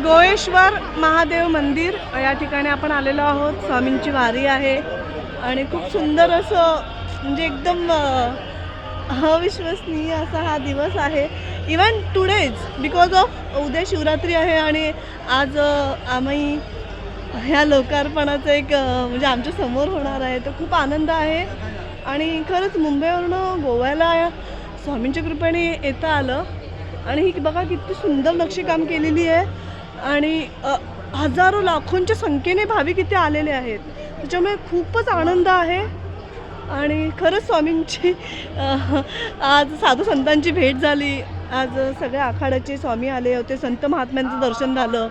गोवेश्वर महादेव मंदिर या ठिकाणी आपण आलेलो आहोत. स्वामींची वारी आहे आणि खूप सुंदर असं म्हणजे एकदम अविश्वसनीय असा हा दिवस आहे. इवन टुडेज बिकॉज ऑफ उद्या शिवरात्री आहे आणि आज आम्ही ह्या लोकार्पणाचं एक म्हणजे आमच्या समोर होणार आहे. तर खूप आनंद आहे आणि खरंच मुंबईवरून गोव्याला स्वामींच्या कृपेने येता आलं. आणि ही बघा किती सुंदर नक्षीकाम केलेली आहे आणि हजारो लाखोंच्या संख्येने भाविक इथे आलेले आहेत. त्याच्यामुळे खूपच आनंद आहे आणि खरंच स्वामींची आज साधू संतांची भेट झाली. आज सगळ्या आखाड्याचे स्वामी आले होते. संत महात्म्यांचं दर्शन झालं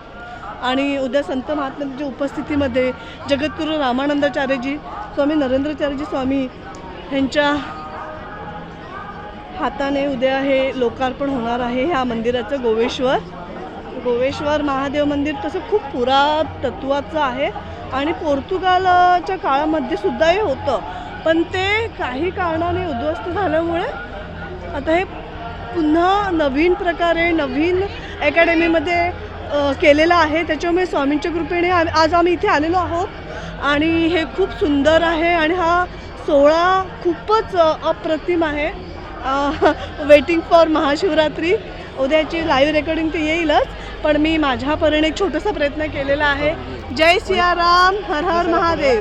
आणि उद्या संत महात्म्यांच्या उपस्थितीमध्ये जगद्गुरू रामानंदाचार्यजी स्वामी नरेंद्राचार्यजी स्वामी यांच्या हाताने उद्या हे लोकार्पण होणार आहे ह्या मंदिराचं. गोवेश्वर महादेव मंदिर तसं खूप पुरातत्वाचं आहे आणि पोर्तुगालच्या काळामध्ये सुद्धा हे होतं, पण ते काही कारणाने उद्ध्वस्त झाल्यामुळे आता हे पुन्हा नवीन प्रकारे नवीन अकॅडमीमध्ये केलेलं आहे. त्याच्यामुळे स्वामींच्या कृपेने आज आम्ही इथे आलेलो आहोत आणि हे खूप सुंदर आहे आणि हा सोहळा खूपच अप्रतिम आहे. Waiting for Mahashivratri. उद्याची लाईव्ह रेकॉर्डिंग ते येईलच, पण मी माझ्या परीने एक छोटासा प्रयत्न केलेला आहे. जय सियाराम, हर हर महादेव.